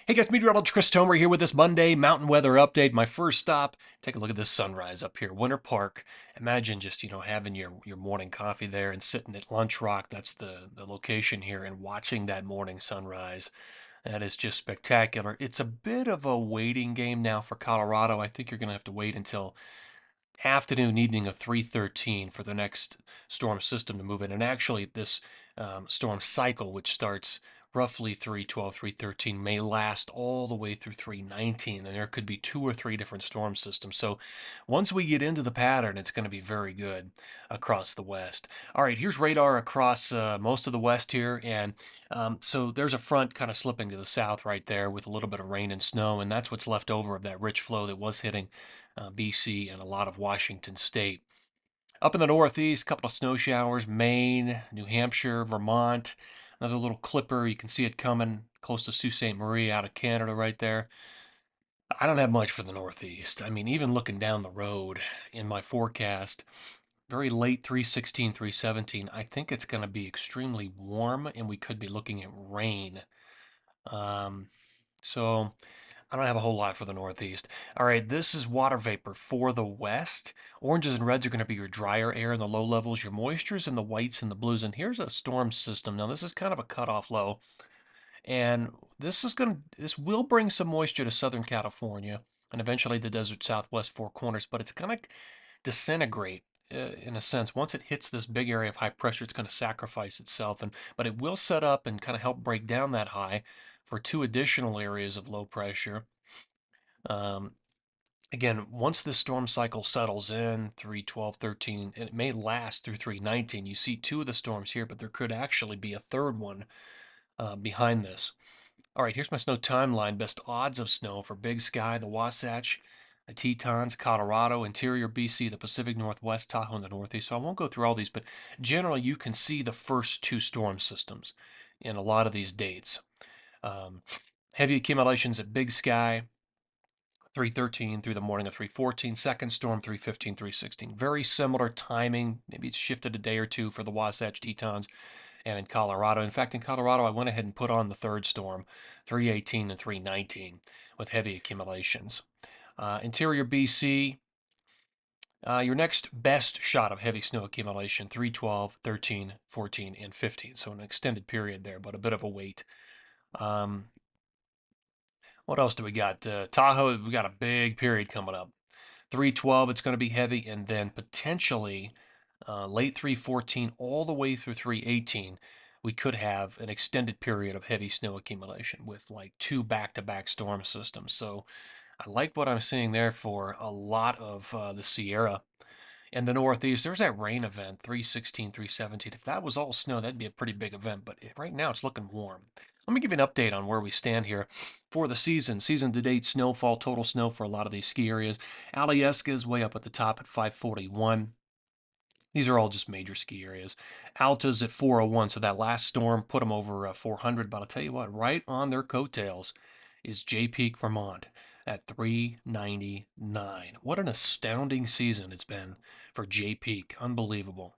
Hey guys, Meteorologist Chris Tomer here with this Monday mountain weather update. My first stop, take a look at this sunrise up here, Winter Park. Imagine just, having your morning coffee there and sitting at Lunch Rock. That's the location here, and watching that morning sunrise. That is just spectacular. It's a bit of a waiting game now for Colorado. I think you're going to have to wait until afternoon, evening of 3:13 for the next storm system to move in. And actually, this storm cycle, which starts roughly 3:12, 3:13, may last all the way through 3:19, and there could be two or three different storm systems. So once we get into the pattern, it's going to be very good across the west. All right, here's radar across most of the west here, and so there's a front kind of slipping to the south right there with a little bit of rain and snow, and that's what's left over of that rich flow that was hitting BC, and a lot of Washington State. Up in the Northeast, a couple of snow showers, Maine, New Hampshire, Vermont. Another little clipper. You can see it coming close to Sault Ste. Marie out of Canada right there. I don't have much for the Northeast. I mean, even looking down the road in my forecast, very late 316, 317, I think it's going to be extremely warm and we could be looking at rain. Um, so I don't have a whole lot for the Northeast. All right, this is water vapor for the West. Oranges and reds are going to be your drier air in the low levels, your moistures and the whites and the blues. And here's a storm system. Now, this is kind of a cutoff low, and this will bring some moisture to Southern California and eventually the desert Southwest Four Corners, but it's going to disintegrate in a sense. Once it hits this big area of high pressure, it's going to sacrifice itself, but it will set up and kind of help break down that high for two additional areas of low pressure. Um, Again, once the storm cycle settles in, 312, 13, and it may last through 319, you see two of the storms here, but there could actually be a third one behind this. All right, here's my snow timeline. Best odds of snow for Big Sky, the Wasatch, the Tetons, Colorado, interior BC, the Pacific Northwest, Tahoe, and the Northeast. So I won't go through all these, but generally you can see the first two storm systems in a lot of these dates. Um, Heavy accumulations at Big Sky, 313 through the morning of 314. Second storm, 315, 316. Very similar timing. Maybe it's shifted a day or two for the Wasatch, Tetons, and in Colorado. In fact, in Colorado, I went ahead and put on the third storm, 318 and 319, with heavy accumulations. Interior BC, your next best shot of heavy snow accumulation, 312, 13, 14, and 15. So an extended period there, but a bit of a wait. What else do we got? Tahoe, we got a big period coming up. 312, it's going to be heavy, and then potentially late 314 all the way through 318, we could have an extended period of heavy snow accumulation with like two back-to-back storm systems. So I like what I'm seeing there for a lot of the Sierra. In the Northeast, there's that rain event, 316, 317. If that was all snow, that'd be a pretty big event, but right now it's looking warm. Let me give you an update on where we stand here for the season. Season to date snowfall, total snow for a lot of these ski areas. Alyeska is way up at the top at 541. These are all just major ski areas. Alta's at 401, so that last storm put them over 400. But I'll tell you what, right on their coattails is Jay Peak, Vermont at 399. What an astounding season it's been for Jay Peak. Unbelievable.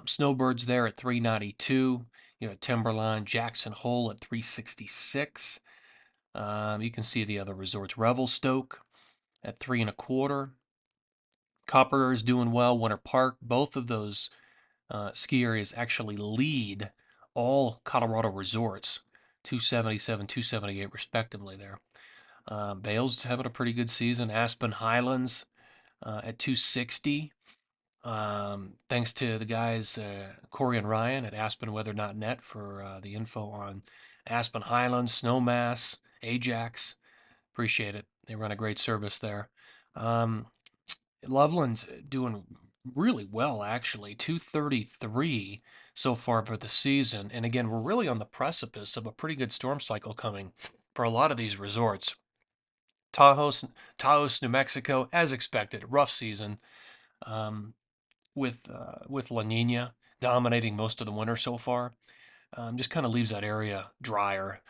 Snowbirds there at 392. You know, Timberline, Jackson Hole at 366. You can see the other resorts. Revelstoke at 3 1/4. Copper is doing well. Winter Park, both of those ski areas actually lead all Colorado resorts, 277, 278 respectively there. Vail's having a pretty good season. Aspen Highlands at 260. Thanks to the guys, Corey and Ryan at aspenweather.net for the info on Aspen Highlands, Snowmass, Ajax. Appreciate it. They run a great service there. Um, Loveland's doing really well, actually. 233 so far for the season. And again, we're really on the precipice of a pretty good storm cycle coming for a lot of these resorts. Tahoe, Taos, New Mexico, as expected, rough season um, with La Nina dominating most of the winter so far. Just kind of leaves that area drier.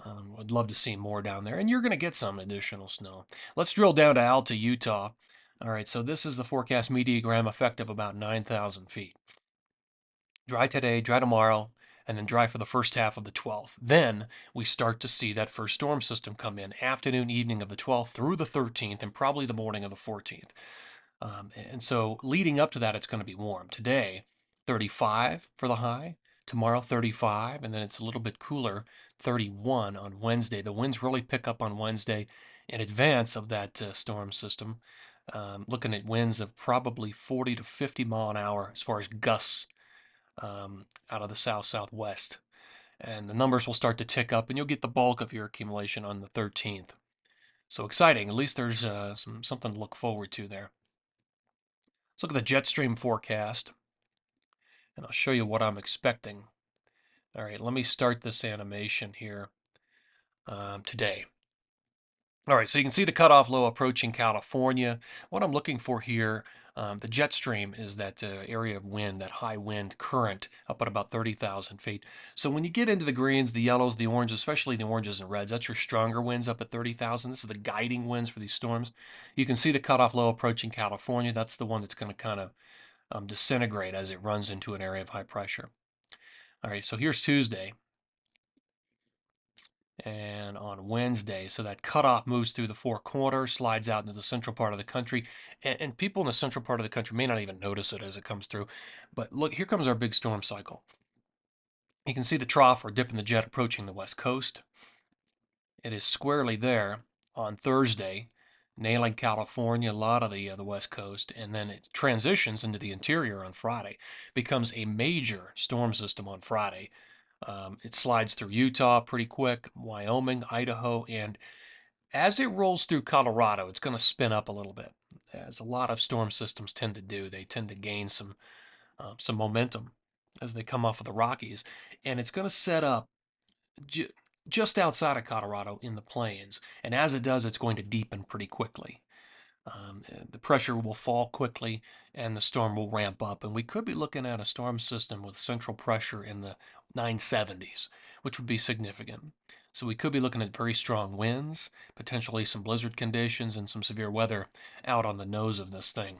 I'd love to see more down there, and you're going to get some additional snow. Let's drill down to Alta, Utah. All right, so this is the forecast mediogram effective about 9,000 feet. Dry today, dry tomorrow, and then dry for the first half of the 12th. Then we start to see that first storm system come in afternoon, evening of the 12th through the 13th, and probably the morning of the 14th. And so leading up to that, it's going to be warm. Today, 35 for the high. Tomorrow, 35, and then it's a little bit cooler, 31 on Wednesday. The winds really pick up on Wednesday in advance of that storm system. Looking at winds of probably 40 to 50 mile an hour as far as gusts out of the south-southwest. And the numbers will start to tick up, and you'll get the bulk of your accumulation on the 13th. So exciting. At least there's something to look forward to there. Let's look at the jet stream forecast, and I'll show you what I'm expecting. All right, let me start this animation here today. All right, so you can see the cutoff low approaching California. What I'm looking for here, the jet stream is that area of wind, that high wind current up at about 30,000 feet. So when you get into the greens, the yellows, the oranges, especially the oranges and reds, that's your stronger winds up at 30,000. This is the guiding winds for these storms. You can see the cutoff low approaching California. That's the one that's going to kind of disintegrate as it runs into an area of high pressure. All right, so here's Tuesday. And on Wednesday, so that cutoff moves through the four corners, slides out into the central part of the country, and people in the central part of the country may not even notice it as it comes through. But look, here comes our big storm cycle. You can see the trough or dip in the jet approaching the west coast. It is squarely there on Thursday, nailing California, a lot of the west coast, and then it transitions into the interior on Friday, becomes a major storm system on Friday. It slides through Utah pretty quick, Wyoming, Idaho, and as it rolls through Colorado, it's going to spin up a little bit, as a lot of storm systems tend to do. They tend to gain some momentum as they come off of the Rockies, and it's going to set up ju just outside of Colorado in the plains. And as it does, it's going to deepen pretty quickly. The pressure will fall quickly and the storm will ramp up. And we could be looking at a storm system with central pressure in the 970s, which would be significant. So we could be looking at very strong winds, potentially some blizzard conditions, and some severe weather out on the nose of this thing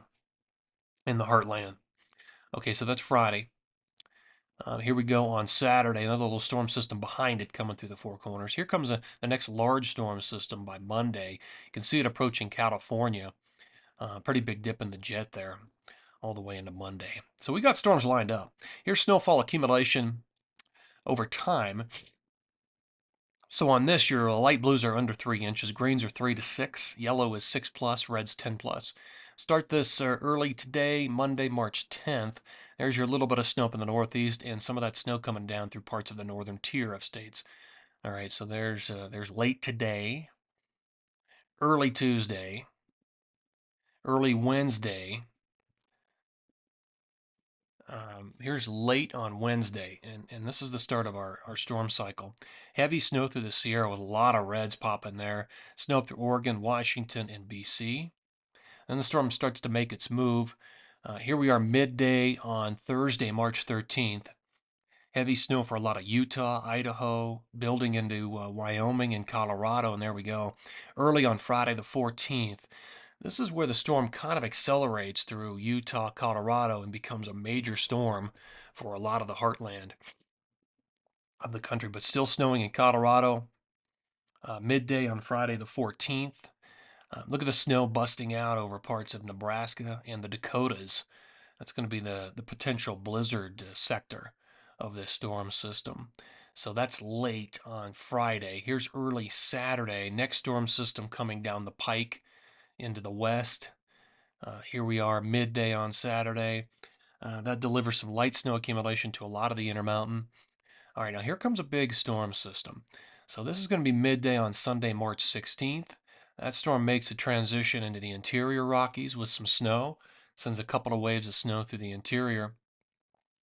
in the heartland. Okay, so that's Friday. Here we go on Saturday, another little storm system behind it coming through the four corners. Here comes the next large storm system by Monday. You can see it approaching California. Pretty big dip in the jet there all the way into Monday. So we got storms lined up. Here's snowfall accumulation over time. So on this, your light blues are under 3 inches, greens are 3 to 6, yellow is 6 plus, red's 10 plus. Start this early today, Monday, March 10th. There's your little bit of snow up in the northeast and some of that snow coming down through parts of the northern tier of states. All right, so there's late today, early Tuesday, early Wednesday. Here's late on Wednesday, and this is the start of our storm cycle. Heavy snow through the Sierra with a lot of reds popping there. Snow up through Oregon, Washington, and BC. Then the storm starts to make its move. Here we are midday on Thursday, March 13th. Heavy snow for a lot of Utah, Idaho, building into Wyoming and Colorado, and there we go. Early on Friday, the 14th. This is where the storm kind of accelerates through Utah, Colorado, and becomes a major storm for a lot of the heartland of the country, but still snowing in Colorado. Midday on Friday, the 14th. Look at the snow busting out over parts of Nebraska and the Dakotas. That's going to be the potential blizzard sector of this storm system. So that's late on Friday. Here's early Saturday. Next storm system coming down the pike into the west. Here we are midday on Saturday. That delivers some light snow accumulation to a lot of the Intermountain. All right, now here comes a big storm system. So this is going to be midday on Sunday, March 16th. That storm makes a transition into the interior Rockies with some snow, sends a couple of waves of snow through the interior.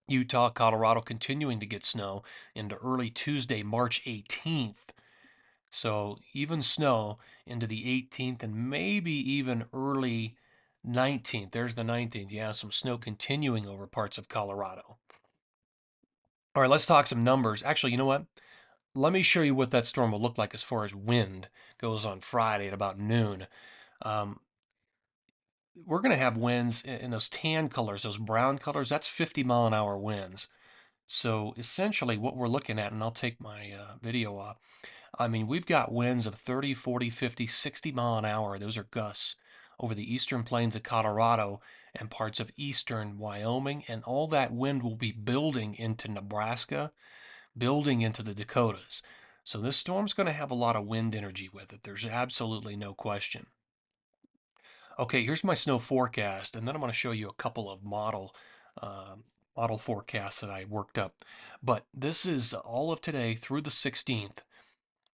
Utah, Colorado continuing to get snow into early Tuesday, March 18th. So even snow into the 18th and maybe even early 19th. There's the 19th. Yeah, some snow continuing over parts of Colorado. All right, let's talk some numbers. Actually, you know what? Let me show you what that storm will look like as far as wind goes on Friday at about noon. Um, we're going to have winds in those tan colors, those brown colors. That's 50 mile an hour winds. So essentially what we're looking at, and I'll take my video off. I mean, we've got winds of 30, 40, 50, 60 mile an hour. Those are gusts over the eastern plains of Colorado and parts of eastern Wyoming. And all that wind will be building into Nebraska, building into the Dakotas. So this storm's going to have a lot of wind energy with it. There's absolutely no question. Okay, here's my snow forecast, and then I'm going to show you a couple of model forecasts that I worked up. But this is all of today through the 16th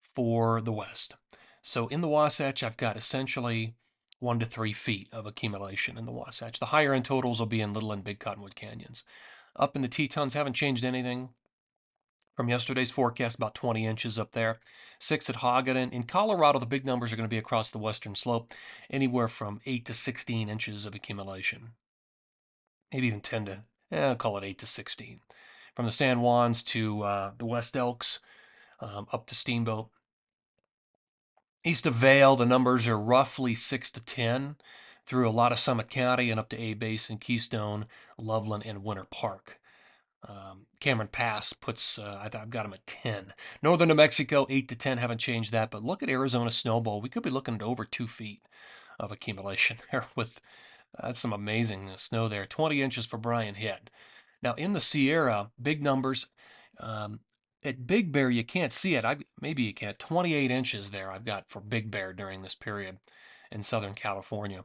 for the west. So in the Wasatch, I've got essentially 1 to 3 feet of accumulation in the Wasatch. The higher end totals will be in Little and Big Cottonwood Canyons. Up in the Tetons, haven't changed anything from yesterday's forecast, about 20 inches up there. 6 at Hagaden. In Colorado, the big numbers are going to be across the western slope, anywhere from 8 to 16 inches of accumulation. Maybe even 10 to, I'll call it 8 to 16. From the San Juans to the West Elks, up to Steamboat. East of Vail, the numbers are roughly 6 to 10 through a lot of Summit County and up to A Basin, Keystone, Loveland, and Winter Park. Cameron Pass puts, I've got them at 10. Northern New Mexico, 8 to 10, haven't changed that. But look at Arizona Snowbowl. We could be looking at over 2 feet of accumulation there with that's some amazing snow there. 20 inches for Brian Head. Now in the Sierra, big numbers. Um, at Big Bear, you can't see it. Maybe you can't. 28 inches there I've got for Big Bear during this period in Southern California.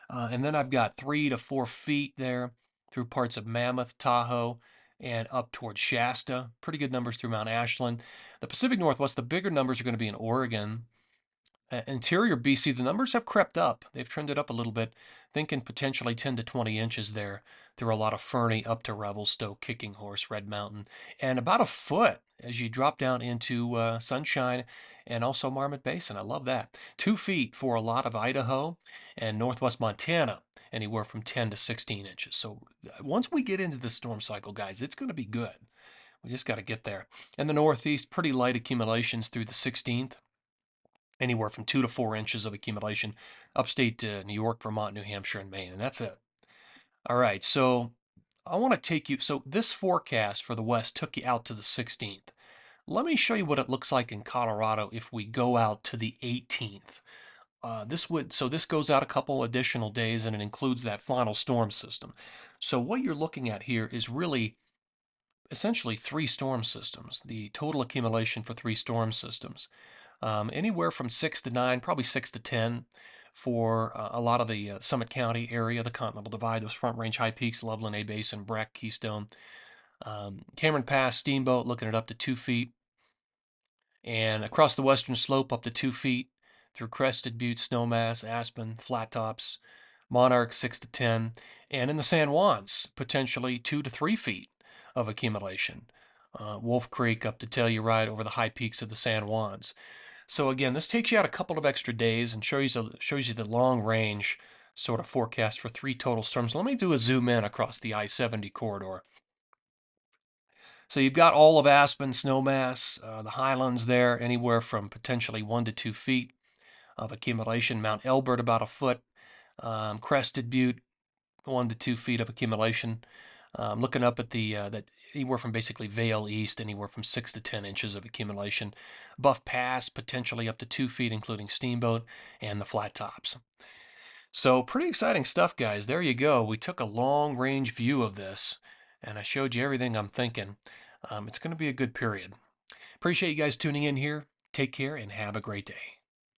And then I've got 3 to 4 feet there through parts of Mammoth, Tahoe, and up towards Shasta. Pretty good numbers through Mount Ashland. The Pacific Northwest, the bigger numbers are going to be in Oregon. Interior BC, the numbers have crept up. They've trended up a little bit, thinking potentially 10 to 20 inches there through a lot of Fernie up to Revelstoke, Kicking Horse, Red Mountain, and about a foot as you drop down into Sunshine and also Marmot Basin. I love that. 2 feet for a lot of Idaho and northwest Montana, anywhere from 10 to 16 inches. So once we get into the storm cycle, guys, it's going to be good. We just got to get there. In the Northeast, pretty light accumulations through the 16th, anywhere from 2 to 4 inches of accumulation. Upstate New York, Vermont, New Hampshire, and Maine, and that's it. All right, so I want to take you. So this forecast for the West took you out to the 16th. Let me show you what it looks like in Colorado if we go out to the 18th. This goes out a couple additional days, and it includes that final storm system. So what you're looking at here is really essentially 3 storm systems, the total accumulation for 3 storm systems. Anywhere from 6 to 9, probably 6 to 10 for a lot of the Summit County area, the Continental Divide, those Front Range high peaks, Loveland, A Basin, Breck, Keystone. Cameron Pass, Steamboat, looking at up to 2 feet. And across the western slope, up to 2 feet through Crested Butte, Snowmass, Aspen, Flat Tops, Monarch, 6 to 10. And in the San Juans, potentially 2 to 3 feet of accumulation. Wolf Creek up to Telluride over the high peaks of the San Juans. So again, this takes you out a couple of extra days and shows you the long range sort of forecast for 3 total storms. Let me do a zoom in across the I-70 corridor. So you've got all of Aspen, Snowmass, the highlands there, anywhere from potentially 1 to 2 feet of accumulation. Mount Elbert about a foot. Crested Butte, 1 to 2 feet of accumulation. Looking up at that anywhere from basically Vale East, anywhere from 6 to 10 inches of accumulation. Buff Pass, potentially up to 2 feet, including Steamboat and the Flat Tops. So pretty exciting stuff, guys. There you go. We took a long range view of this, and I showed you everything I'm thinking. It's going to be a good period. Appreciate you guys tuning in here. Take care and have a great day.